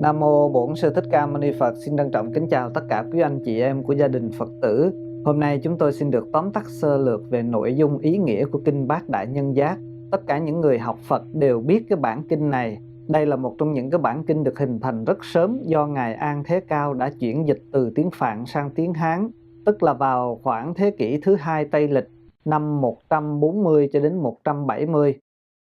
Nam mô Bổn Sư Thích Ca Mâu Ni Phật. Xin trân trọng kính chào tất cả quý anh chị em của gia đình Phật tử. Hôm nay chúng tôi xin được tóm tắt sơ lược về nội dung ý nghĩa của kinh Bát Đại Nhân Giác. Tất cả những người học Phật đều biết cái bản kinh này. Đây là một trong những cái bản kinh được hình thành rất sớm do Ngài An Thế Cao đã chuyển dịch từ tiếng Phạn sang tiếng Hán, tức là vào khoảng thế kỷ thứ 2 Tây Lịch, năm 140 cho đến 170.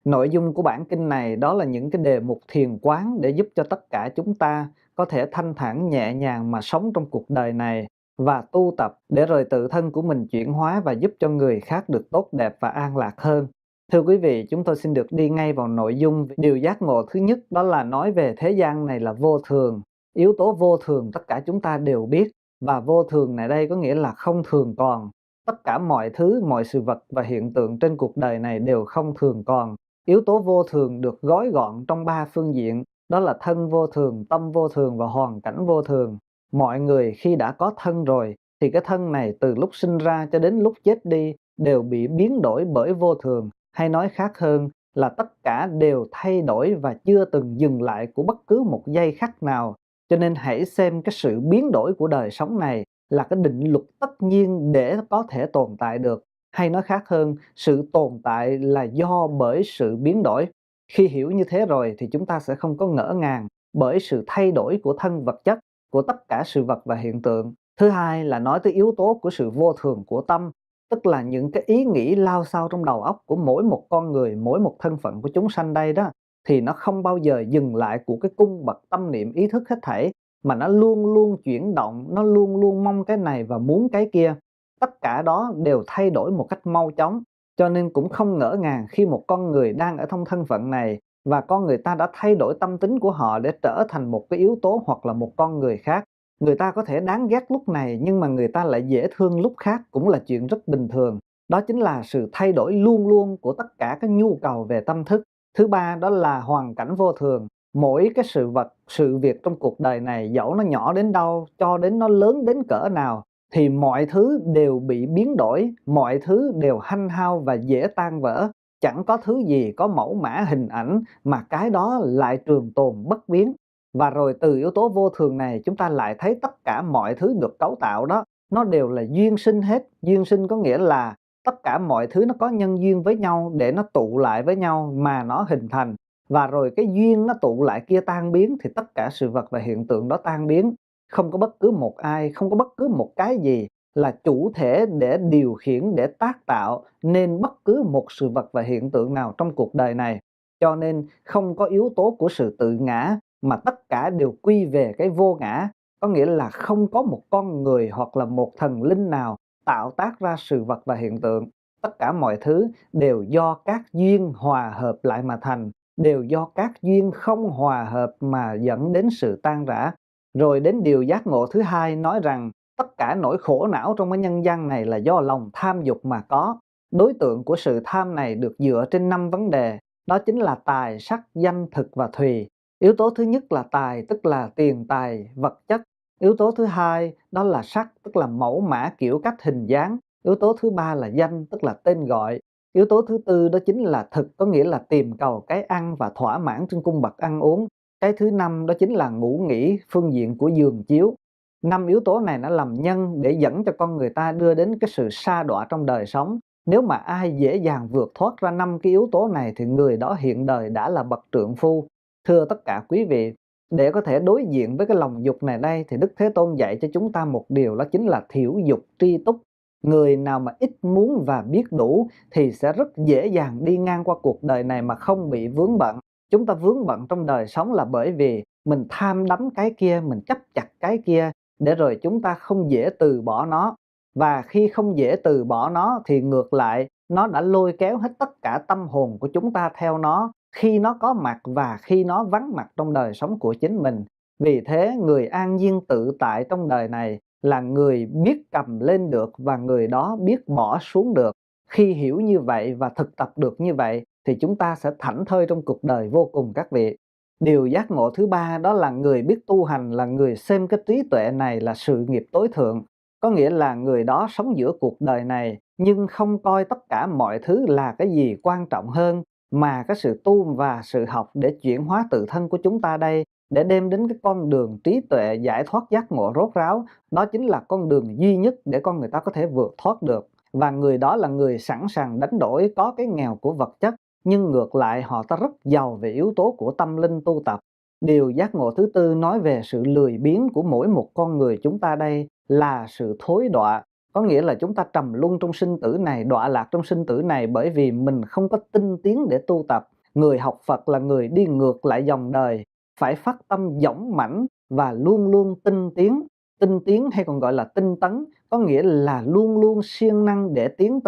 Nội dung của bản kinh này đó là những cái đề mục thiền quán để giúp cho tất cả chúng ta có thể thanh thản nhẹ nhàng mà sống trong cuộc đời này và tu tập để rồi tự thân của mình chuyển hóa và giúp cho người khác được tốt đẹp và an lạc hơn. Thưa quý vị, chúng tôi xin được đi ngay vào nội dung. Điều giác ngộ thứ nhất đó là nói về thế gian này là vô thường. Yếu tố vô thường tất cả chúng ta đều biết, và vô thường này đây có nghĩa là không thường còn. Tất cả mọi thứ, mọi sự vật và hiện tượng trên cuộc đời này đều không thường còn. Yếu tố vô thường được gói gọn trong 3 phương diện, đó là thân vô thường, tâm vô thường và hoàn cảnh vô thường. Mọi người khi đã có thân rồi thì cái thân này từ lúc sinh ra cho đến lúc chết đi đều bị biến đổi bởi vô thường, hay nói khác hơn là tất cả đều thay đổi và chưa từng dừng lại của bất cứ một giây khắc nào. Cho nên hãy xem cái sự biến đổi của đời sống này là cái định luật tất nhiên để có thể tồn tại được. Hay nói khác hơn, sự tồn tại là do bởi sự biến đổi. Khi hiểu như thế rồi thì chúng ta sẽ không có ngỡ ngàng bởi sự thay đổi của thân vật chất, của tất cả sự vật và hiện tượng. Thứ hai là nói tới yếu tố của sự vô thường của tâm, tức là những cái ý nghĩ lao xao trong đầu óc của mỗi một con người, mỗi một thân phận của chúng sanh đây đó, thì nó không bao giờ dừng lại của cái cung bậc tâm niệm ý thức hết thảy, mà nó luôn luôn chuyển động, nó luôn luôn mong cái này và muốn cái kia. Tất cả đó đều thay đổi một cách mau chóng, cho nên cũng không ngỡ ngàng khi một con người đang ở trong thân phận này và con người ta đã thay đổi tâm tính của họ để trở thành một cái yếu tố hoặc là một con người khác. Người ta có thể đáng ghét lúc này nhưng mà người ta lại dễ thương lúc khác, cũng là chuyện rất bình thường. Đó chính là sự thay đổi luôn luôn của tất cả các nhu cầu về tâm thức. Thứ ba đó là hoàn cảnh vô thường. Mỗi cái sự vật, sự việc trong cuộc đời này, dẫu nó nhỏ đến đâu cho đến nó lớn đến cỡ nào, thì mọi thứ đều bị biến đổi, mọi thứ đều hanh hao và dễ tan vỡ. Chẳng có thứ gì có mẫu mã hình ảnh mà cái đó lại trường tồn bất biến. Và rồi từ yếu tố vô thường này chúng ta lại thấy tất cả mọi thứ được cấu tạo đó, nó đều là duyên sinh hết. Duyên sinh có nghĩa là tất cả mọi thứ nó có nhân duyên với nhau để nó tụ lại với nhau mà nó hình thành. Và rồi cái duyên nó tụ lại kia tan biến thì tất cả sự vật và hiện tượng đó tan biến. Không có bất cứ một ai, không có bất cứ một cái gì là chủ thể để điều khiển, để tác tạo nên bất cứ một sự vật và hiện tượng nào trong cuộc đời này. Cho nên không có yếu tố của sự tự ngã, mà tất cả đều quy về cái vô ngã. Có nghĩa là không có một con người hoặc là một thần linh nào tạo tác ra sự vật và hiện tượng. Tất cả mọi thứ đều do các duyên hòa hợp lại mà thành, đều do các duyên không hòa hợp mà dẫn đến sự tan rã. Rồi đến điều giác ngộ thứ hai nói rằng tất cả nỗi khổ não trong cái nhân gian này là do lòng tham dục mà có. Đối tượng của sự tham này được dựa trên 5 vấn đề, đó chính là tài, sắc, danh, thực và thùy. Yếu tố thứ nhất là tài, tức là tiền tài, vật chất. Yếu tố thứ hai đó là sắc, tức là mẫu mã kiểu cách hình dáng. Yếu tố thứ ba là danh, tức là tên gọi. Yếu tố thứ tư đó chính là thực, có nghĩa là tìm cầu cái ăn và thỏa mãn trên cung bậc ăn uống. Cái thứ năm đó chính là ngủ nghỉ, phương diện của giường chiếu. 5 yếu tố này nó làm nhân để dẫn cho con người ta đưa đến cái sự sa đọa trong đời sống. Nếu mà ai dễ dàng vượt thoát ra 5 cái yếu tố này thì người đó hiện đời đã là bậc trượng phu. Thưa tất cả quý vị, để có thể đối diện với cái lòng dục này đây thì Đức Thế Tôn dạy cho chúng ta một điều, đó chính là thiểu dục tri túc. Người nào mà ít muốn và biết đủ thì sẽ rất dễ dàng đi ngang qua cuộc đời này mà không bị vướng bận. Chúng ta vướng bận trong đời sống là bởi vì mình tham đắm cái kia, mình chấp chặt cái kia, để rồi chúng ta không dễ từ bỏ nó. Và khi không dễ từ bỏ nó thì ngược lại, nó đã lôi kéo hết tất cả tâm hồn của chúng ta theo nó, khi nó có mặt và khi nó vắng mặt trong đời sống của chính mình. Vì thế, người an nhiên tự tại trong đời này là người biết cầm lên được và người đó biết bỏ xuống được. Khi hiểu như vậy và thực tập được như vậy thì chúng ta sẽ thảnh thơi trong cuộc đời vô cùng các vị. Điều giác ngộ thứ ba đó là người biết tu hành là người xem cái trí tuệ này là sự nghiệp tối thượng. Có nghĩa là người đó sống giữa cuộc đời này nhưng không coi tất cả mọi thứ là cái gì quan trọng hơn, mà cái sự tu và sự học để chuyển hóa tự thân của chúng ta đây để đem đến cái con đường trí tuệ, giải thoát, giác ngộ rốt ráo. Đó chính là con đường duy nhất để con người ta có thể vượt thoát được. Và người đó là người sẵn sàng đánh đổi có cái nghèo của vật chất, nhưng ngược lại họ ta rất giàu về yếu tố của tâm linh tu tập. Điều giác ngộ thứ tư nói về sự lười biếng của mỗi một con người chúng ta đây là sự thối đọa. Có nghĩa là chúng ta trầm luân trong sinh tử này, đọa lạc trong sinh tử này bởi vì mình không có tinh tiến để tu tập. Người học Phật là người đi ngược lại dòng đời, phải phát tâm dũng mãnh và luôn luôn tinh tiến. Tinh tiến hay còn gọi là tinh tấn, có nghĩa là luôn luôn siêng năng để tiến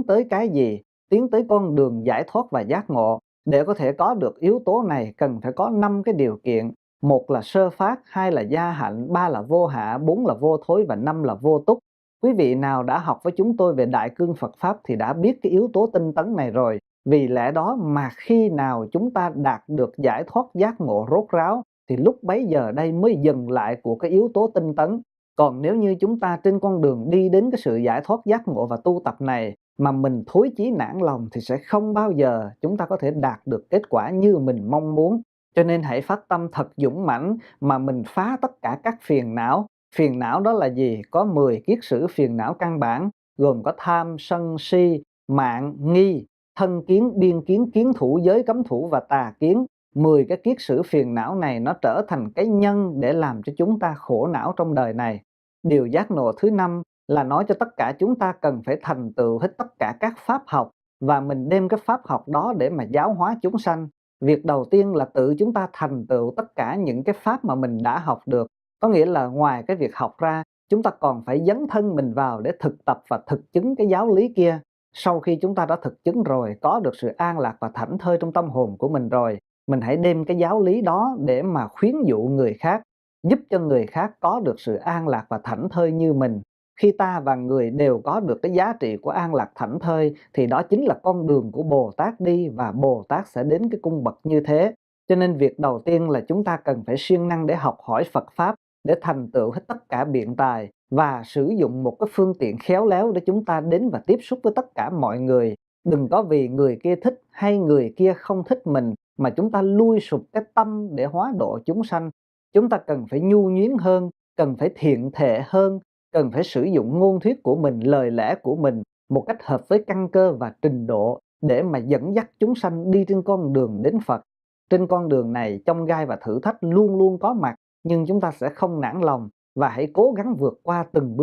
tới cái gì? Tiến tới con đường giải thoát và giác ngộ. Để có thể có được yếu tố này cần phải có 5 cái điều kiện. Một là sơ phát, hai là gia hạnh, ba là vô hạ, bốn là vô thối và năm là vô túc. Quý vị nào đã học với chúng tôi về Đại cương Phật Pháp thì đã biết cái yếu tố tinh tấn này rồi. Vì lẽ đó mà khi nào chúng ta đạt được giải thoát giác ngộ rốt ráo thì lúc bấy giờ đây mới dừng lại của cái yếu tố tinh tấn. Còn nếu như chúng ta trên con đường đi đến cái sự giải thoát giác ngộ và tu tập này mà mình thối chí nản lòng thì sẽ không bao giờ chúng ta có thể đạt được kết quả như mình mong muốn. Cho nên hãy phát tâm thật dũng mãnh mà mình phá tất cả các phiền não. Phiền não đó là gì? Có 10 kiết sử phiền não căn bản, gồm có tham, sân, si, mạng, nghi, thân kiến, biên kiến, kiến thủ, giới cấm thủ và tà kiến. 10 cái kiết sử phiền não này nó trở thành cái nhân để làm cho chúng ta khổ não trong đời này. Điều giác ngộ thứ 5 là nói cho tất cả chúng ta cần phải thành tựu hết tất cả các pháp học và mình đem cái pháp học đó để mà giáo hóa chúng sanh. Việc đầu tiên là tự chúng ta thành tựu tất cả những cái pháp mà mình đã học được. Có nghĩa là ngoài cái việc học ra, chúng ta còn phải dấn thân mình vào để thực tập và thực chứng cái giáo lý kia. Sau khi chúng ta đã thực chứng rồi, có được sự an lạc và thảnh thơi trong tâm hồn của mình rồi, mình hãy đem cái giáo lý đó để mà khuyến dụ người khác, giúp cho người khác có được sự an lạc và thảnh thơi như mình. Khi ta và người đều có được cái giá trị của an lạc thảnh thơi thì đó chính là con đường của Bồ Tát đi và Bồ Tát sẽ đến cái cung bậc như thế. Cho nên việc đầu tiên là chúng ta cần phải siêng năng để học hỏi Phật Pháp để thành tựu hết tất cả biện tài và sử dụng một cái phương tiện khéo léo để chúng ta đến và tiếp xúc với tất cả mọi người. Đừng có vì người kia thích hay người kia không thích mình mà chúng ta lui sụp cái tâm để hóa độ chúng sanh. Chúng ta cần phải nhu nhuyến hơn, cần phải thiện thệ hơn, cần phải sử dụng ngôn thuyết của mình, lời lẽ của mình một cách hợp với căn cơ và trình độ để mà dẫn dắt chúng sanh đi trên con đường đến Phật. Trên con đường này, chông gai và thử thách luôn luôn có mặt, nhưng chúng ta sẽ không nản lòng và hãy cố gắng vượt qua từng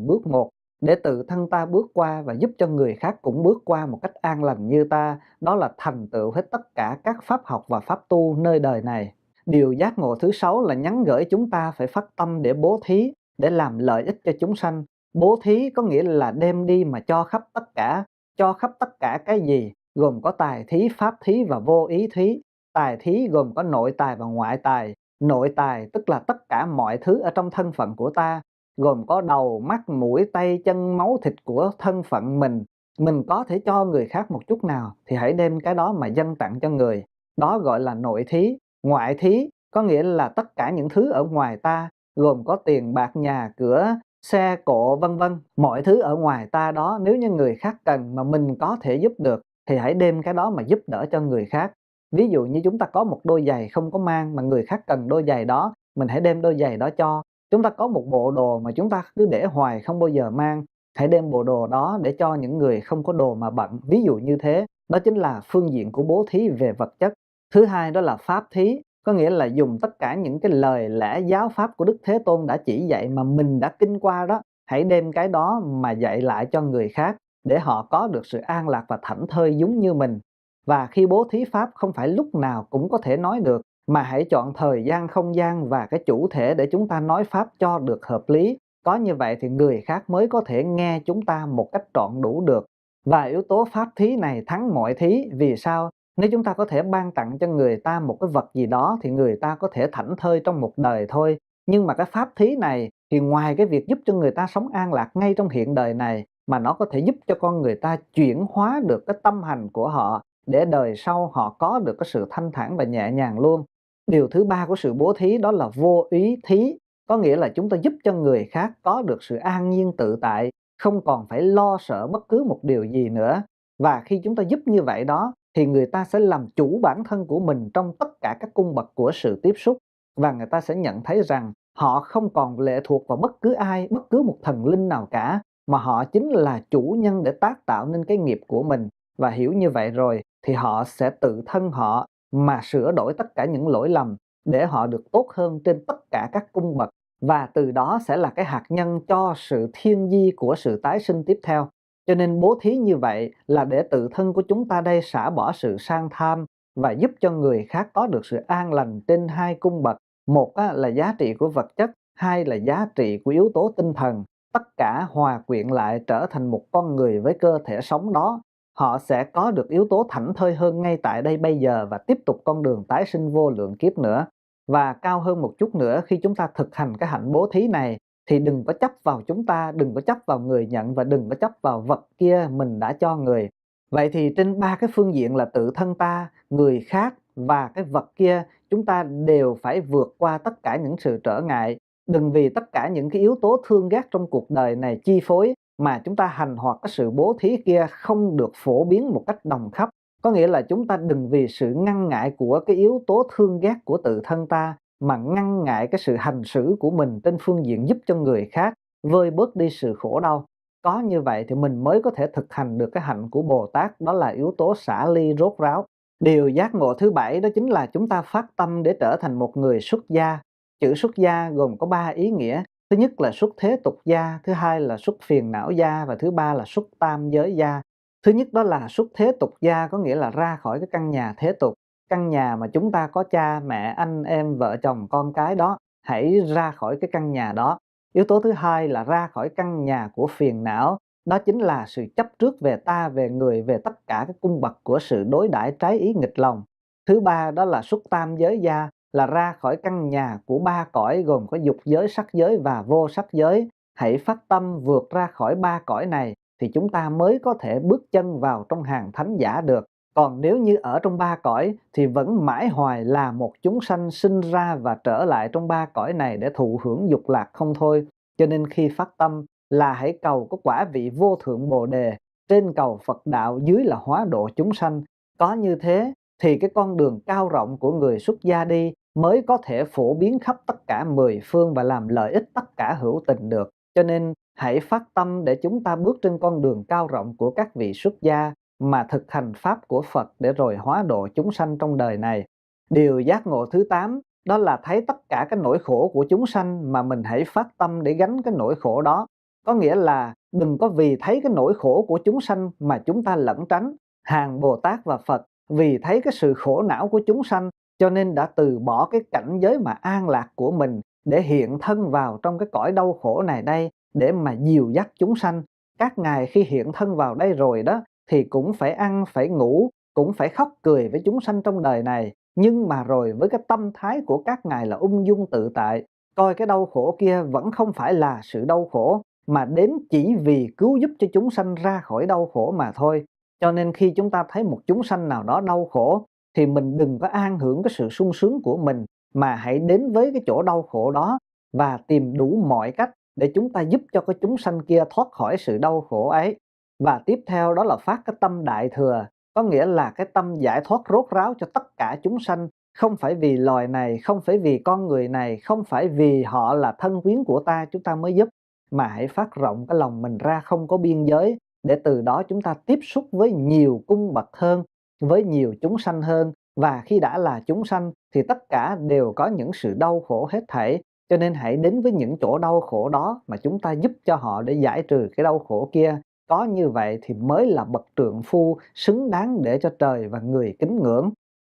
bước một để tự thân ta bước qua và giúp cho người khác cũng bước qua một cách an lành như ta. Đó là thành tựu hết tất cả các pháp học và pháp tu nơi đời này. Điều giác ngộ thứ 6 là nhắn gửi chúng ta phải phát tâm để bố thí, để làm lợi ích cho chúng sanh. Bố thí có nghĩa là đem đi mà cho khắp tất cả. Cho khắp tất cả cái gì? Gồm có tài thí, pháp thí và vô ý thí. Tài thí gồm có nội tài và ngoại tài. Nội tài tức là tất cả mọi thứ ở trong thân phận của ta, gồm có đầu, mắt, mũi, tay, chân, máu thịt của thân phận mình. Mình có thể cho người khác một chút nào thì hãy đem cái đó mà dâng tặng cho người. Đó gọi là nội thí. Ngoại thí có nghĩa là tất cả những thứ ở ngoài ta, gồm có tiền bạc, nhà cửa, xe cộ vân vân. Mọi thứ ở ngoài ta đó, nếu như người khác cần mà mình có thể giúp được thì hãy đem cái đó mà giúp đỡ cho người khác. Ví dụ như chúng ta có một đôi giày không có mang mà người khác cần đôi giày đó, mình hãy đem đôi giày đó cho. Chúng ta có một bộ đồ mà chúng ta cứ để hoài không bao giờ mang, hãy đem bộ đồ đó để cho những người không có đồ mà bận. Ví dụ như thế, đó chính là phương diện của bố thí về vật chất. Thứ hai đó là pháp thí, có nghĩa là dùng tất cả những cái lời lẽ giáo pháp của Đức Thế Tôn đã chỉ dạy mà mình đã kinh qua đó, hãy đem cái đó mà dạy lại cho người khác để họ có được sự an lạc và thảnh thơi giống như mình. Và khi bố thí pháp không phải lúc nào cũng có thể nói được, mà hãy chọn thời gian, không gian và cái chủ thể để chúng ta nói pháp cho được hợp lý. Có như vậy thì người khác mới có thể nghe chúng ta một cách trọn đủ được. Và yếu tố pháp thí này thắng mọi thí. Vì sao? Nếu chúng ta có thể ban tặng cho người ta một cái vật gì đó thì người ta có thể thảnh thơi trong một đời thôi. Nhưng mà cái pháp thí này thì ngoài cái việc giúp cho người ta sống an lạc ngay trong hiện đời này, mà nó có thể giúp cho con người ta chuyển hóa được cái tâm hành của họ để đời sau họ có được cái sự thanh thản và nhẹ nhàng luôn. Điều thứ ba của sự bố thí đó là vô úy thí, có nghĩa là chúng ta giúp cho người khác có được sự an nhiên tự tại, không còn phải lo sợ bất cứ một điều gì nữa. Và khi chúng ta giúp như vậy đó thì người ta sẽ làm chủ bản thân của mình trong tất cả các cung bậc của sự tiếp xúc. và người ta sẽ nhận thấy rằng họ không còn lệ thuộc vào bất cứ ai, bất cứ một thần linh nào cả, mà họ chính là chủ nhân để tác tạo nên cái nghiệp của mình. Và hiểu như vậy rồi thì họ sẽ tự thân họ mà sửa đổi tất cả những lỗi lầm để họ được tốt hơn trên tất cả các cung bậc, và từ đó sẽ là cái hạt nhân cho sự thiên di của sự tái sinh tiếp theo. Cho nên bố thí như vậy là để tự thân của chúng ta đây xả bỏ sự sang tham và giúp cho người khác có được sự an lành trên hai cung bậc. Một là giá trị của vật chất, hai là giá trị của yếu tố tinh thần. Tất cả hòa quyện lại trở thành một con người với cơ thể sống đó. Họ sẽ có được yếu tố thảnh thơi hơn ngay tại đây bây giờ và tiếp tục con đường tái sinh vô lượng kiếp nữa. Và cao hơn một chút nữa, khi chúng ta thực hành cái hạnh bố thí này thì đừng có chấp vào chúng ta, đừng có chấp vào người nhận và đừng có chấp vào vật kia mình đã cho người. Vậy thì trên ba cái phương diện là tự thân ta, người khác và cái vật kia, chúng ta đều phải vượt qua tất cả những sự trở ngại. Đừng vì tất cả những cái yếu tố thương ghét trong cuộc đời này chi phối mà chúng ta hành hoạt cái sự bố thí kia không được phổ biến một cách đồng khắp. Có nghĩa là chúng ta đừng vì sự ngăn ngại của cái yếu tố thương ghét của tự thân ta mà ngăn ngại cái sự hành xử của mình trên phương diện giúp cho người khác vơi bớt đi sự khổ đau. Có như vậy thì mình mới có thể thực hành được cái hạnh của Bồ Tát, đó là yếu tố xả ly rốt ráo. Điều giác ngộ thứ bảy đó chính là chúng ta phát tâm để trở thành một người xuất gia. Chữ xuất gia gồm có 3 ý nghĩa. Thứ nhất là xuất thế tục gia, thứ hai là xuất phiền não gia và thứ ba là xuất tam giới gia. Thứ nhất đó là xuất thế tục gia, có nghĩa là ra khỏi cái căn nhà thế tục. Căn nhà mà chúng ta có cha, mẹ, anh, em, vợ chồng, con cái đó, hãy ra khỏi cái căn nhà đó. Yếu tố thứ hai là ra khỏi căn nhà của phiền não, đó chính là sự chấp trước về ta, về người, về tất cả các cung bậc của sự đối đãi trái ý nghịch lòng. Thứ ba đó là xuất tam giới gia, là ra khỏi căn nhà của ba cõi gồm có dục giới, sắc giới và vô sắc giới. Hãy phát tâm vượt ra khỏi ba cõi này thì chúng ta mới có thể bước chân vào trong hàng thánh giả được. Còn nếu như ở trong ba cõi thì vẫn mãi hoài là một chúng sanh sinh ra và trở lại trong ba cõi này để thụ hưởng dục lạc không thôi. Cho nên khi phát tâm là hãy cầu có quả vị vô thượng Bồ đề, trên cầu Phật đạo, dưới là hóa độ chúng sanh. Có như thế thì cái con đường cao rộng của người xuất gia đi mới có thể phổ biến khắp tất cả mười phương và làm lợi ích tất cả hữu tình được. Cho nên hãy phát tâm để chúng ta bước trên con đường cao rộng của các vị xuất gia mà thực hành pháp của Phật để rồi hóa độ chúng sanh trong đời này. Điều giác ngộ thứ 8 đó là thấy tất cả cái nỗi khổ của chúng sanh mà mình hãy phát tâm để gánh cái nỗi khổ đó. Có nghĩa là đừng có vì thấy cái nỗi khổ của chúng sanh mà chúng ta lẩn tránh. Hàng Bồ Tát và Phật vì thấy cái sự khổ não của chúng sanh cho nên đã từ bỏ cái cảnh giới mà an lạc của mình để hiện thân vào trong cái cõi đau khổ này đây để mà dìu dắt chúng sanh. Các ngài khi hiện thân vào đây rồi đó thì cũng phải ăn, phải ngủ, cũng phải khóc cười với chúng sanh trong đời này. Nhưng mà rồi với cái tâm thái của các ngài là ung dung tự tại, coi cái đau khổ kia vẫn không phải là sự đau khổ, mà đến chỉ vì cứu giúp cho chúng sanh ra khỏi đau khổ mà thôi. Cho nên khi chúng ta thấy một chúng sanh nào đó đau khổ thì mình đừng có an hưởng cái sự sung sướng của mình, mà hãy đến với cái chỗ đau khổ đó và tìm đủ mọi cách để chúng ta giúp cho cái chúng sanh kia thoát khỏi sự đau khổ ấy. Và tiếp theo đó là phát cái tâm đại thừa, có nghĩa là cái tâm giải thoát rốt ráo cho tất cả chúng sanh, không phải vì loài này, không phải vì con người này, không phải vì họ là thân quyến của ta chúng ta mới giúp, mà hãy phát rộng cái lòng mình ra không có biên giới, để từ đó chúng ta tiếp xúc với nhiều cung bậc hơn, với nhiều chúng sanh hơn. Và khi đã là chúng sanh thì tất cả đều có những sự đau khổ hết thảy. Cho nên hãy đến với những chỗ đau khổ đó mà chúng ta giúp cho họ để giải trừ cái đau khổ kia. Có như vậy thì mới là bậc trượng phu xứng đáng để cho trời và người kính ngưỡng.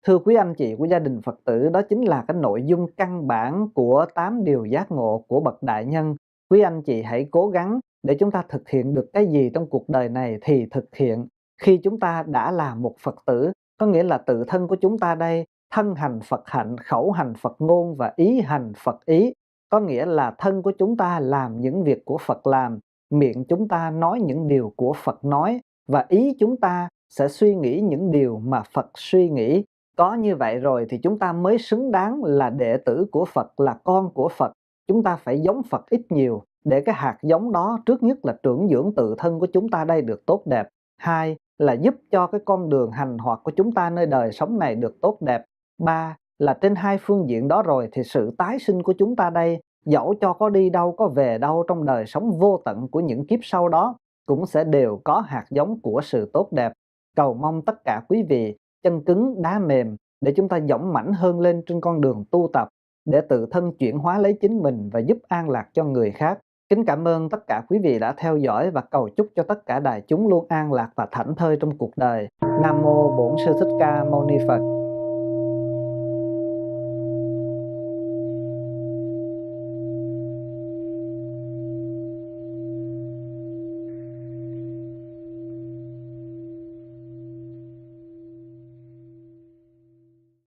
Thưa quý anh chị của gia đình Phật tử, đó chính là cái nội dung căn bản của 8 điều giác ngộ của bậc đại nhân. Quý anh chị hãy cố gắng để chúng ta thực hiện được cái gì trong cuộc đời này thì thực hiện. Khi chúng ta đã là một Phật tử, có nghĩa là tự thân của chúng ta đây, thân hành Phật hạnh, khẩu hành Phật ngôn và ý hành Phật ý. Có nghĩa là thân của chúng ta làm những việc của Phật làm, miệng chúng ta nói những điều của Phật nói, và ý chúng ta sẽ suy nghĩ những điều mà Phật suy nghĩ. Có như vậy rồi thì chúng ta mới xứng đáng là đệ tử của Phật, là con của Phật. Chúng ta phải giống Phật ít nhiều để cái hạt giống đó trước nhất là trưởng dưỡng tự thân của chúng ta đây được tốt đẹp. Hai là giúp cho cái con đường hành hoạt của chúng ta nơi đời sống này được tốt đẹp. Ba là trên hai phương diện đó rồi thì sự tái sinh của chúng ta đây, dẫu cho có đi đâu có về đâu trong đời sống vô tận của những kiếp sau đó, cũng sẽ đều có hạt giống của sự tốt đẹp. Cầu mong tất cả quý vị chân cứng đá mềm để chúng ta dũng mãnh hơn lên trên con đường tu tập, để tự thân chuyển hóa lấy chính mình và giúp an lạc cho người khác. Kính cảm ơn tất cả quý vị đã theo dõi và cầu chúc cho tất cả đại chúng luôn an lạc và thảnh thơi trong cuộc đời. Nam mô Bổn Sư Thích Ca Mâu Ni Phật.